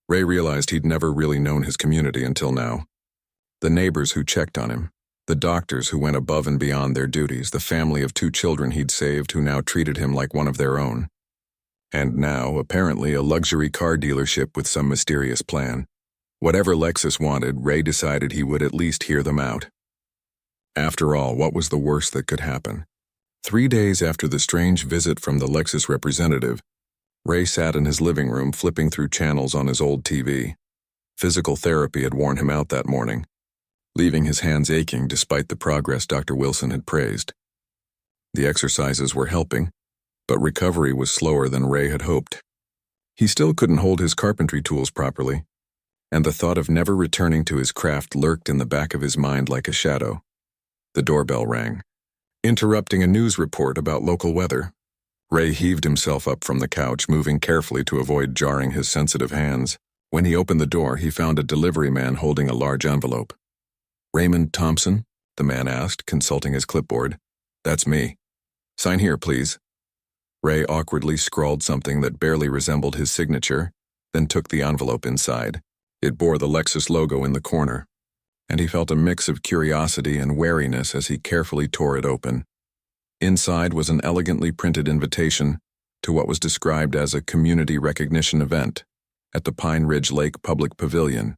Ray realized he'd never really known his community until now. The neighbors who checked on him, the doctors who went above and beyond their duties, the family of 2 children he'd saved who now treated him like one of their own. And now, apparently, a luxury car dealership with some mysterious plan. Whatever Lexus wanted, Ray decided he would at least hear them out. After all, what was the worst that could happen? 3 days after the strange visit from the Lexus representative, Ray sat in his living room flipping through channels on his old TV. Physical therapy had worn him out that morning, leaving his hands aching despite the progress Dr. Wilson had praised. The exercises were helping, but recovery was slower than Ray had hoped. He still couldn't hold his carpentry tools properly, and the thought of never returning to his craft lurked in the back of his mind like a shadow. The doorbell rang, interrupting a news report about local weather. Ray heaved himself up from the couch, moving carefully to avoid jarring his sensitive hands. When he opened the door, he found a delivery man holding a large envelope. Raymond Thompson? The man asked, consulting his clipboard. That's me. Sign here, please. Ray awkwardly scrawled something that barely resembled his signature, then took the envelope inside. It bore the Lexus logo in the corner, and he felt a mix of curiosity and wariness as he carefully tore it open. Inside was an elegantly printed invitation to what was described as a community recognition event at the Pine Ridge Lake Public Pavilion,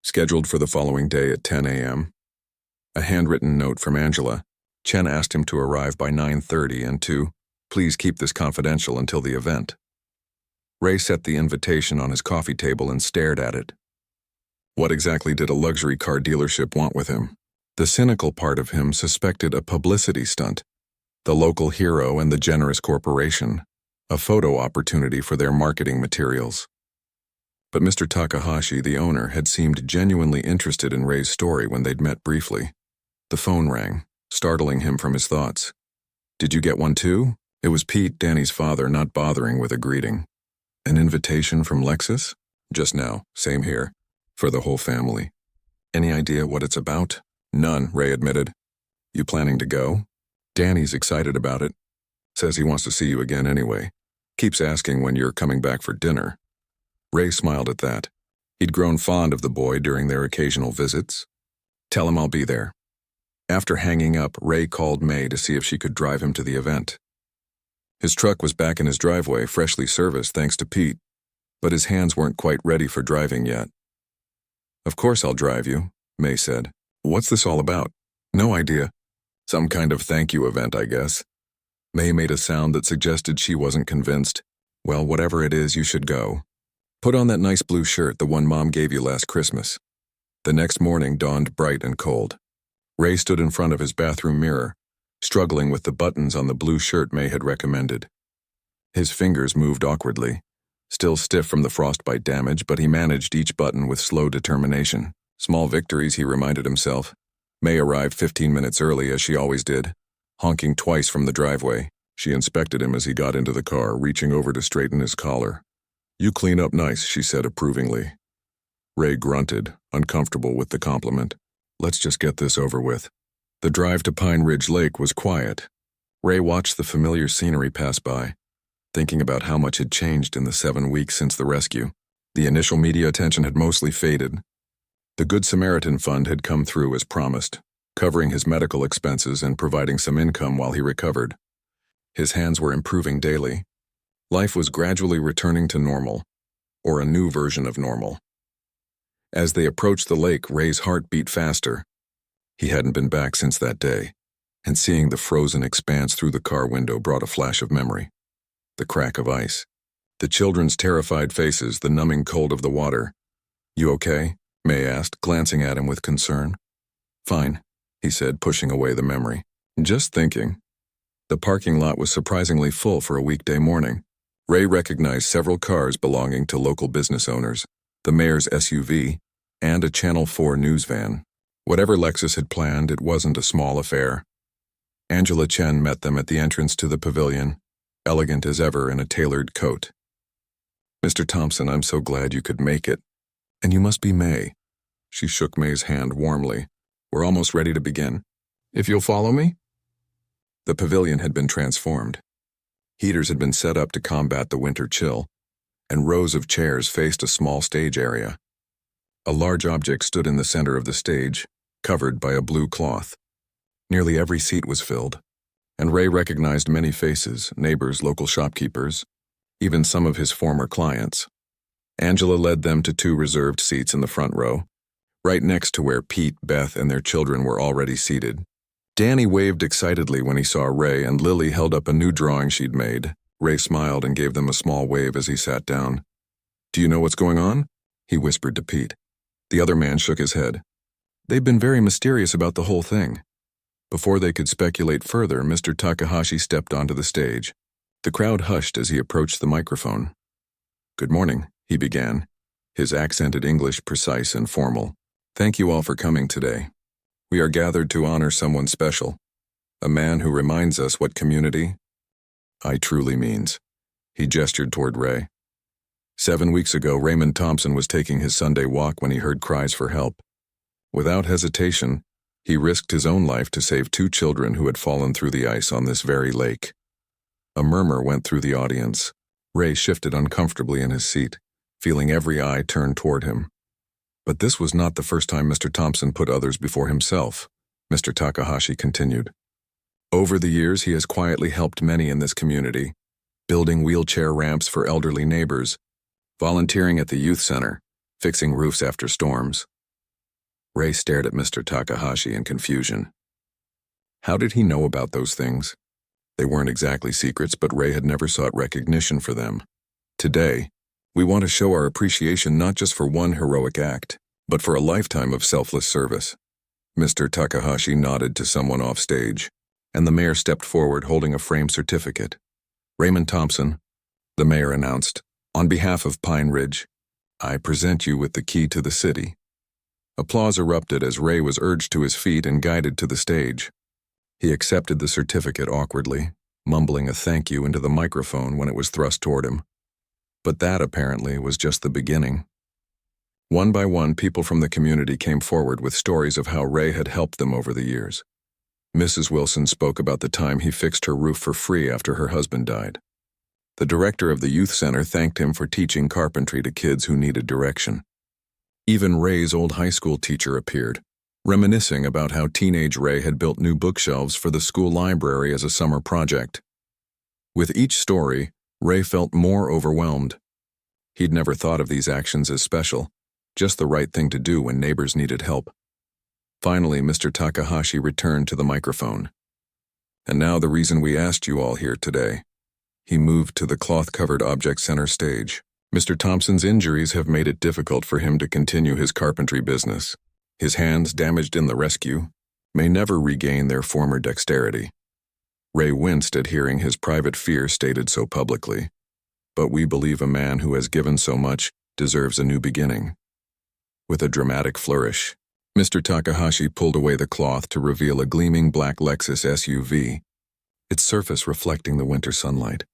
scheduled for the following day at 10 a.m. A handwritten note from Angela. Chen asked him to arrive by 9:30 and to please keep this confidential until the event. Ray set the invitation on his coffee table and stared at it. What exactly did a luxury car dealership want with him? The cynical part of him suspected a publicity stunt, the local hero and the generous corporation, a photo opportunity for their marketing materials. But Mr. Takahashi, the owner, had seemed genuinely interested in Ray's story when they'd met briefly. The phone rang, startling him from his thoughts. Did you get one too? It was Pete, Danny's father, not bothering with a greeting. An invitation from Lexus? Just now, same here. For the whole family. Any idea what it's about? None, Ray admitted. You planning to go? Danny's excited about it. Says he wants to see you again anyway. Keeps asking when you're coming back for dinner. Ray smiled at that. He'd grown fond of the boy during their occasional visits. Tell him I'll be there. After hanging up, Ray called May to see if she could drive him to the event. His truck was back in his driveway, freshly serviced thanks to Pete, but his hands weren't quite ready for driving yet. Of course I'll drive you, May said. What's this all about? No idea. Some kind of thank you event, I guess. May made a sound that suggested she wasn't convinced. Well, whatever it is, you should go. Put on that nice blue shirt, the one Mom gave you last Christmas. The next morning dawned bright and cold. Ray stood in front of his bathroom mirror, struggling with the buttons on the blue shirt May had recommended. His fingers moved awkwardly. Still stiff from the frostbite damage, but he managed each button with slow determination. Small victories, he reminded himself. May arrived 15 minutes early, as she always did. Honking twice from the driveway, she inspected him as he got into the car, reaching over to straighten his collar. You clean up nice, she said approvingly. Ray grunted, uncomfortable with the compliment. Let's just get this over with. The drive to Pine Ridge Lake was quiet. Ray watched the familiar scenery pass by, thinking about how much had changed in the 7 weeks since the rescue. The initial media attention had mostly faded. The Good Samaritan Fund had come through as promised, covering his medical expenses and providing some income while he recovered. His hands were improving daily. Life was gradually returning to normal, or a new version of normal. As they approached the lake, Ray's heart beat faster. He hadn't been back since that day, and seeing the frozen expanse through the car window brought a flash of memory. The crack of ice. The children's terrified faces, the numbing cold of the water. "You okay?" May asked, glancing at him with concern. "Fine," he said, pushing away the memory. "Just thinking." The parking lot was surprisingly full for a weekday morning. Ray recognized several cars belonging to local business owners, the mayor's SUV, and a Channel 4 news van. Whatever Lexus had planned, it wasn't a small affair. Angela Chen met them at the entrance to the pavilion, elegant as ever in a tailored coat. "Mr. Thompson, I'm so glad you could make it. And you must be May." She shook May's hand warmly. "We're almost ready to begin. If you'll follow me?" The pavilion had been transformed. Heaters had been set up to combat the winter chill, and rows of chairs faced a small stage area. A large object stood in the center of the stage, covered by a blue cloth. Nearly every seat was filled, and Ray recognized many faces, neighbors, local shopkeepers, even some of his former clients. Angela led them to 2 reserved seats in the front row, right next to where Pete, Beth, and their children were already seated. Danny waved excitedly when he saw Ray, and Lily held up a new drawing she'd made. Ray smiled and gave them a small wave as he sat down. "Do you know what's going on?" he whispered to Pete. The other man shook his head. They've been very mysterious about the whole thing. Before they could speculate further, Mr. Takahashi stepped onto the stage. The crowd hushed as he approached the microphone. "Good morning," he began, his accented English precise and formal. "Thank you all for coming today. We are gathered to honor someone special, a man who reminds us what community I truly means." He gestured toward Ray. 7 weeks ago, Raymond Thompson was taking his Sunday walk when he heard cries for help. Without hesitation, he risked his own life to save 2 children who had fallen through the ice on this very lake. A murmur went through the audience. Ray shifted uncomfortably in his seat, feeling every eye turned toward him. But this was not the first time Mr. Thompson put others before himself, Mr. Takahashi continued. Over the years, he has quietly helped many in this community, building wheelchair ramps for elderly neighbors, volunteering at the youth center, fixing roofs after storms. Ray stared at Mr. Takahashi in confusion. How did he know about those things? They weren't exactly secrets, but Ray had never sought recognition for them. Today, we want to show our appreciation not just for one heroic act, but for a lifetime of selfless service. Mr. Takahashi nodded to someone off stage, and the mayor stepped forward holding a framed certificate. "Raymond Thompson," the mayor announced, "on behalf of Pine Ridge, I present you with the key to the city." Applause erupted as Ray was urged to his feet and guided to the stage. He accepted the certificate awkwardly, mumbling a thank you into the microphone when it was thrust toward him. But that, apparently, was just the beginning. One by one, people from the community came forward with stories of how Ray had helped them over the years. Mrs. Wilson spoke about the time he fixed her roof for free after her husband died. The director of the youth center thanked him for teaching carpentry to kids who needed direction. Even Ray's old high school teacher appeared, reminiscing about how teenage Ray had built new bookshelves for the school library as a summer project. With each story, Ray felt more overwhelmed. He'd never thought of these actions as special, just the right thing to do when neighbors needed help. Finally, Mr. Takahashi returned to the microphone. "And now the reason we asked you all here today." He moved to the cloth-covered object center stage. Mr. Thompson's injuries have made it difficult for him to continue his carpentry business. His hands, damaged in the rescue, may never regain their former dexterity. Ray winced at hearing his private fear stated so publicly. But we believe a man who has given so much deserves a new beginning. With a dramatic flourish, Mr. Takahashi pulled away the cloth to reveal a gleaming black Lexus SUV, its surface reflecting the winter sunlight.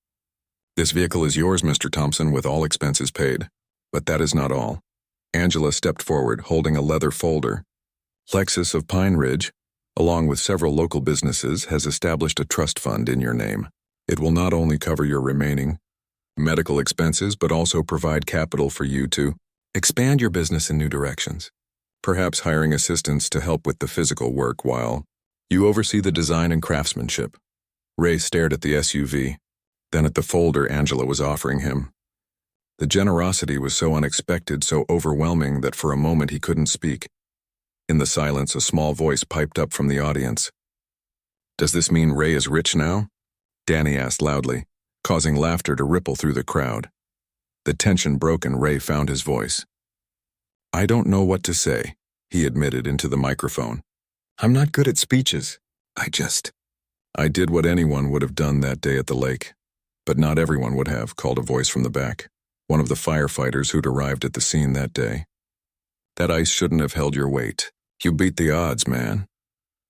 "This vehicle is yours, Mr. Thompson, with all expenses paid. But that is not all." Angela stepped forward, holding a leather folder. "Lexus of Pine Ridge, along with several local businesses, has established a trust fund in your name. It will not only cover your remaining medical expenses, but also provide capital for you to expand your business in new directions. perhaps hiring assistants to help with the physical work while you oversee the design and craftsmanship. Ray stared at the SUV, then at the folder Angela was offering him. The generosity was so unexpected, so overwhelming that for a moment he couldn't speak. In the silence, a small voice piped up from the audience. "Does this mean Ray is rich now?" Danny asked loudly, causing laughter to ripple through the crowd. The tension broke and Ray found his voice. "I don't know what to say," he admitted into the microphone. "I'm not good at speeches. I did what anyone would have done that day at the lake. But not everyone would have," called a voice from the back, one of the firefighters who'd arrived at the scene that day. "That ice shouldn't have held your weight. You beat the odds, man."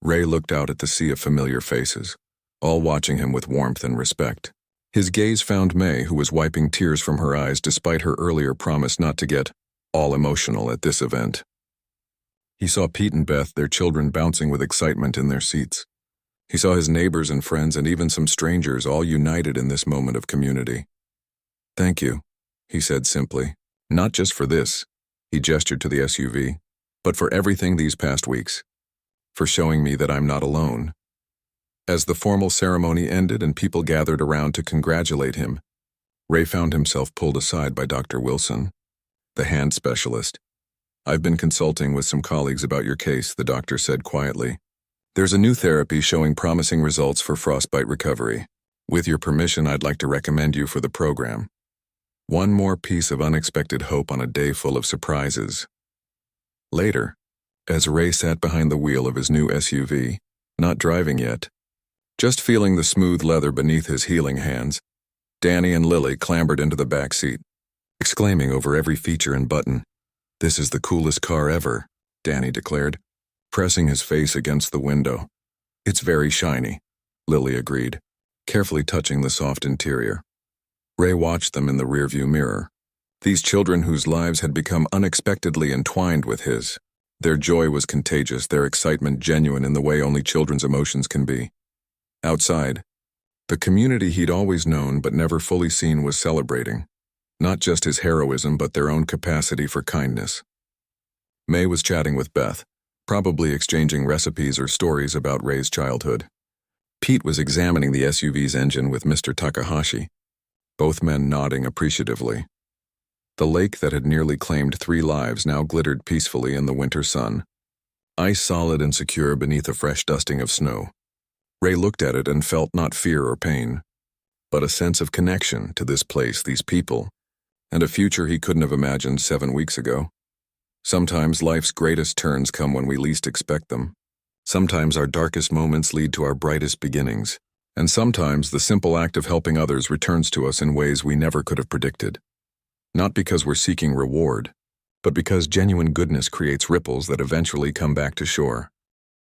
Ray looked out at the sea of familiar faces, all watching him with warmth and respect. His gaze found May, who was wiping tears from her eyes despite her earlier promise not to get all emotional at this event. He saw Pete and Beth, their children, bouncing with excitement in their seats. He saw his neighbors and friends and even some strangers all united in this moment of community. "Thank you," he said simply. "Not just for this," he gestured to the SUV, "but for everything these past weeks. For showing me that I'm not alone." As the formal ceremony ended and people gathered around to congratulate him, Ray found himself pulled aside by Dr. Wilson, the hand specialist. "I've been consulting with some colleagues about your case," the doctor said quietly. "There's a new therapy showing promising results for frostbite recovery. With your permission, I'd like to recommend you for the program." One more piece of unexpected hope on a day full of surprises. Later, as Ray sat behind the wheel of his new SUV, not driving yet, just feeling the smooth leather beneath his healing hands, Danny and Lily clambered into the back seat, exclaiming over every feature and button. "This is the coolest car ever," Danny declared, pressing his face against the window. "It's very shiny," Lily agreed, carefully touching the soft interior. Ray watched them in the rearview mirror. These children whose lives had become unexpectedly entwined with his. Their joy was contagious, their excitement genuine in the way only children's emotions can be. Outside, the community he'd always known but never fully seen was celebrating, not just his heroism but their own capacity for kindness. May was chatting with Beth, probably exchanging recipes or stories about Ray's childhood. Pete was examining the SUV's engine with Mr. Takahashi, both men nodding appreciatively. The lake that had nearly claimed 3 lives now glittered peacefully in the winter sun, ice solid and secure beneath a fresh dusting of snow. Ray looked at it and felt not fear or pain, but a sense of connection to this place, these people, and a future he couldn't have imagined 7 weeks ago. Sometimes life's greatest turns come when we least expect them. Sometimes our darkest moments lead to our brightest beginnings. And sometimes the simple act of helping others returns to us in ways we never could have predicted. Not because we're seeking reward, but because genuine goodness creates ripples that eventually come back to shore.